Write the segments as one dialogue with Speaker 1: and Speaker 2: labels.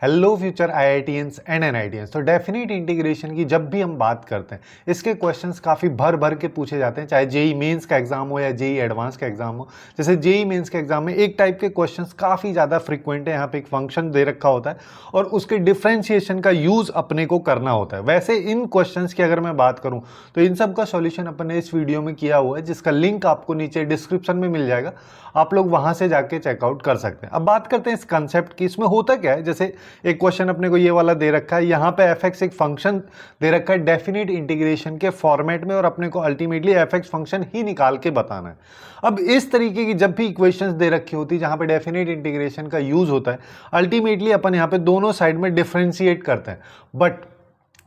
Speaker 1: Hello future IITians and NITians. तो definite integration की जब भी हम बात करते हैं इसके क्वेश्चंस काफ़ी भर भर के पूछे जाते हैं, चाहे जेई मेंस का एग्जाम हो या जेई एडवांस का एग्जाम हो। जैसे जेई मेंस के एग्जाम में एक टाइप के क्वेश्चंस काफ़ी ज़्यादा फ्रिक्वेंट है, यहाँ पे एक फंक्शन दे रखा होता है और उसके डिफ्रेंशिएशन का यूज़ अपने को करना होता है। वैसे इन क्वेश्चंस की अगर मैं बात करूँ तो इन सब का सॉल्यूशन अपन ने इस वीडियो में किया हुआ है, जिसका लिंक आपको नीचे डिस्क्रिप्शन में मिल जाएगा, आप लोग वहाँ से जाके चेकआउट कर सकते हैं। अब बात करते हैं इस कंसेप्ट की। इसमें होता क्या है, जैसे एक क्वेश्चन अपने को ये वाला दे रखा है, यहाँ पे fx एक फंक्शन दे रखा है डेफिनेट इंटीग्रेशन के फॉर्मेट में और अपने को अल्टीमेटली fx फंक्शन ही निकाल के बताना है। अब इस तरीके की जब भी इक्वेशंस दे रखी होती है जहाँ पे डेफिनेट इंटीग्रेशन का यूज होता है, अल्टीमेटली अपन यहाँ पे दोनों साइड में डिफ्रेंशिएट करते हैं। बट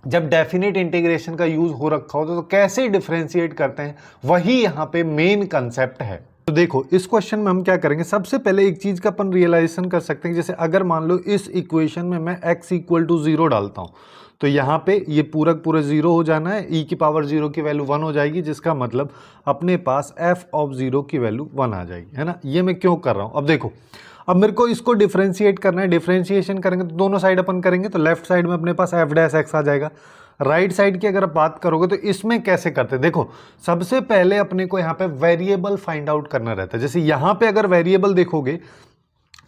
Speaker 1: जब डेफिनेट इंटीग्रेशन का यूज हो रखा हो तो कैसे डिफ्रेंशिएट करते हैं, वही यहाँ पे मेन कंसेप्ट है। तो देखो इस क्वेश्चन में हम क्या करेंगे, सबसे पहले एक चीज का अपन रियलाइजेशन कर सकते हैं। जैसे अगर मान लो इस इक्वेशन में मैं x इक्वल टू 0 डालता हूं तो यहाँ पे ये पूरा जीरो हो जाना है, e की पावर 0 की वैल्यू 1 हो जाएगी, जिसका मतलब अपने पास f ऑफ 0 की वैल्यू 1 आ जाएगी, है ना। ये मैं क्यों कर रहा हूँ, अब देखो अब मेरे को इसको डिफरेंशिएट करना है। डिफरेंशिएशन करेंगे तो दोनों साइड अपन करेंगे तो लेफ्ट साइड में अपने पास f डैश x आ जाएगा। राइट साइड की अगर आप बात करोगे तो इसमें कैसे करते हैं, देखो सबसे पहले अपने को यहाँ पे वेरिएबल फाइंड आउट करना रहता है। जैसे यहाँ पे अगर वेरिएबल देखोगे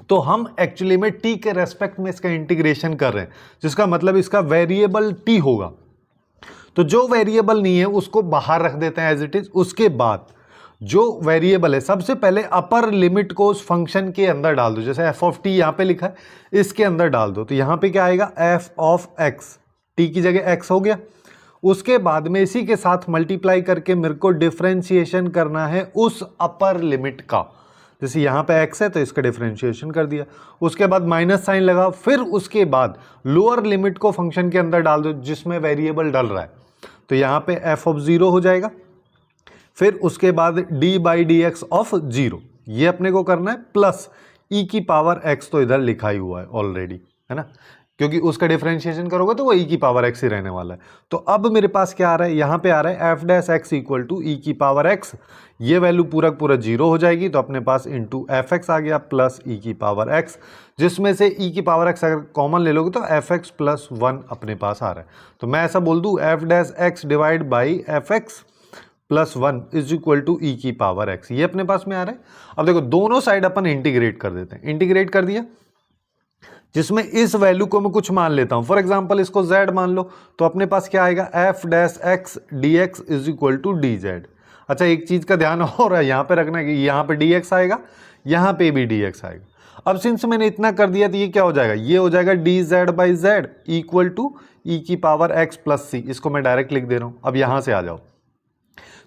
Speaker 1: तो हम एक्चुअली में t के रेस्पेक्ट में इसका इंटीग्रेशन कर रहे हैं, जिसका मतलब इसका वेरिएबल t होगा। तो जो वेरिएबल नहीं है उसको बाहर रख देते हैं एज इट इज। उसके बाद जो वेरिएबल है सबसे पहले अपर लिमिट को उस फंक्शन के अंदर डाल दो। जैसे f ऑफ t यहाँ पे लिखा है, इसके अंदर डाल दो तो यहाँ पे क्या आएगा, f ऑफ x, t की जगह x हो गया। उसके बाद में इसी के साथ मल्टीप्लाई करके मेरे को डिफरेंशिएशन करना है उस अपर लिमिट का। जैसे यहाँ पे x है तो इसका डिफरेंशिएशन कर दिया, उसके बाद माइनस साइन लगा, फिर उसके बाद लोअर लिमिट को फंक्शन के अंदर डाल दो जिसमें वेरिएबल डल रहा है, तो यहाँ पे f ऑफ 0 हो जाएगा। फिर उसके बाद d by D x of 0, ये अपने को करना है, प्लस e की पावर x तो इधर लिखा ही हुआ है ऑलरेडी, है ना, क्योंकि उसका डिफरेंशिएशन करोगे तो वो e की पावर x ही रहने वाला है। तो अब मेरे पास क्या आ रहा है, यहाँ पे आ रहा है f dash x equal to e की पावर x, ये वैल्यू पूरा 0 हो जाएगी तो अपने पास इंटू fx आ गया प्लस e की पावर x, जिसमें से e की पावर x अगर कॉमन ले लोगे तो fx प्लस 1 अपने पास आ रहा है। तो मैं ऐसा बोल दूँ f dash x divide by fx plus 1 is equal to e की पावर x, ये अपने पास में आ रहा है। अब देखो दोनों साइड अपन इंटीग्रेट कर देते हैं। इंटीग्रेट कर दिया, जिसमें इस वैल्यू को मैं कुछ मान लेता हूं, फॉर एग्जांपल इसको z मान लो, तो अपने पास क्या आएगा, f dash x dx is equal to dz। अच्छा एक चीज का ध्यान और है यहाँ पे रखना है कि यहाँ पे dx आएगा, यहाँ पे भी dx आएगा। अब सिंस मैंने इतना कर दिया तो ये क्या हो जाएगा, ये हो जाएगा dz by z equal to e की पावर x प्लस c। इसको मैं डायरेक्ट लिख दे रहा हूं। अब यहां से आ जाओ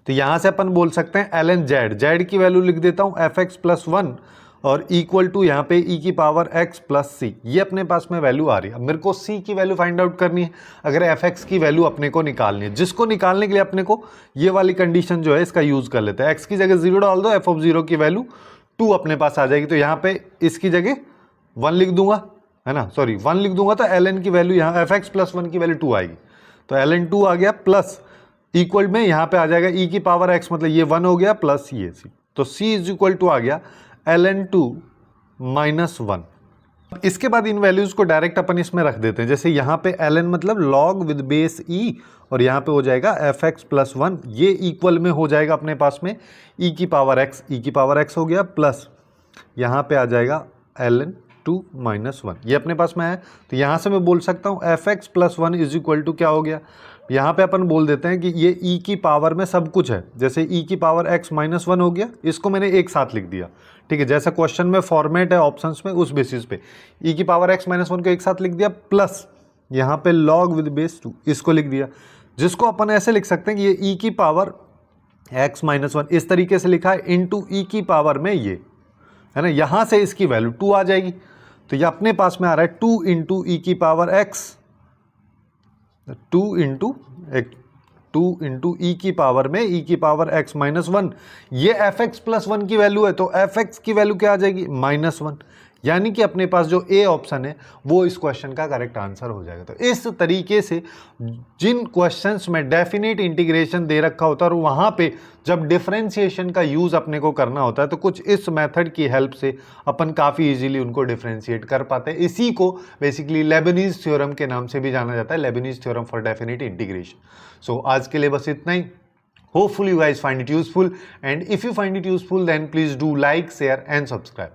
Speaker 1: तो यहां से अपन बोल सकते हैं ln z की वैल्यू लिख देता हूं fx प्लस 1 और इक्वल टू यहाँ पे e की पावर x प्लस सी, ये अपने पास में वैल्यू आ रही है। अब मेरे को c की वैल्यू फाइंड आउट करनी है, अगर fx की वैल्यू अपने को निकालनी है, जिसको निकालने के लिए अपने को ये वाली कंडीशन जो है इसका यूज कर लेते हैं। x की जगह 0 डाल दो, f ऑफ 0 की वैल्यू 2 अपने पास आ जाएगी, तो यहाँ पे इसकी जगह 1 लिख दूंगा, है ना, सॉरी 1 लिख दूंगा, तो ln की वैल्यू यहाँ fx प्लस 1 की वैल्यू 2 आएगी, तो ln 2 आ गया, प्लस इक्वल में यहाँ पे आ जाएगा e की पावर x, मतलब ये 1 हो गया प्लस ये c, तो c इज इक्वल टू आ गया ln 2 माइनस 1। इसके बाद इन वैल्यूज को डायरेक्ट अपन इसमें रख देते हैं। जैसे यहाँ पे ln मतलब log विद बेस e और यहाँ पे हो जाएगा fx प्लस 1, ये इक्वल में हो जाएगा अपने पास में e की पावर x हो गया, प्लस यहाँ पे आ जाएगा ln 2 माइनस 1, ये अपने पास में है। तो यहाँ से मैं बोल सकता हूँ fx plus 1 is equal to क्या हो गया, यहाँ पे अपन बोल देते हैं कि ये e की पावर में सब कुछ है। जैसे e की पावर x माइनस 1 हो गया, इसको मैंने एक साथ लिख दिया, ठीक है, जैसा क्वेश्चन में फॉर्मेट है ऑप्शंस में उस बेसिस पे e की पावर x माइनस 1 को एक साथ लिख दिया, प्लस यहाँ पे log विद बेस 2 इसको लिख दिया, जिसको अपन ऐसे लिख सकते हैं कि ये e की पावर x माइनस 1 इस तरीके से लिखा है इंटू e की पावर में ये, है ना, यहाँ से इसकी वैल्यू 2 आ जाएगी, तो ये अपने पास में आ रहा है 2 इंटू ई की पावर x, 2 इंटू ई की पावर में ई की पावर x माइनस 1, ये fx प्लस 1 की वैल्यू है, तो fx की वैल्यू क्या आ जाएगी, माइनस 1, यानी कि अपने पास जो ए ऑप्शन है वो इस क्वेश्चन का करेक्ट आंसर हो जाएगा। तो इस तरीके से जिन क्वेश्चंस में डेफिनेट इंटीग्रेशन दे रखा होता है और वहाँ पे जब डिफरेंशिएशन का यूज़ अपने को करना होता है तो कुछ इस मेथड की हेल्प से अपन काफ़ी इजीली उनको डिफरेंशिएट कर पाते हैं। इसी को बेसिकली लेबनीज थ्योरम के नाम से भी जाना जाता है, Leibniz theorem for definite integration. So आज के लिए बस इतना ही। Hopefully you guys find it useful, and if you find it useful then please do like, share and subscribe.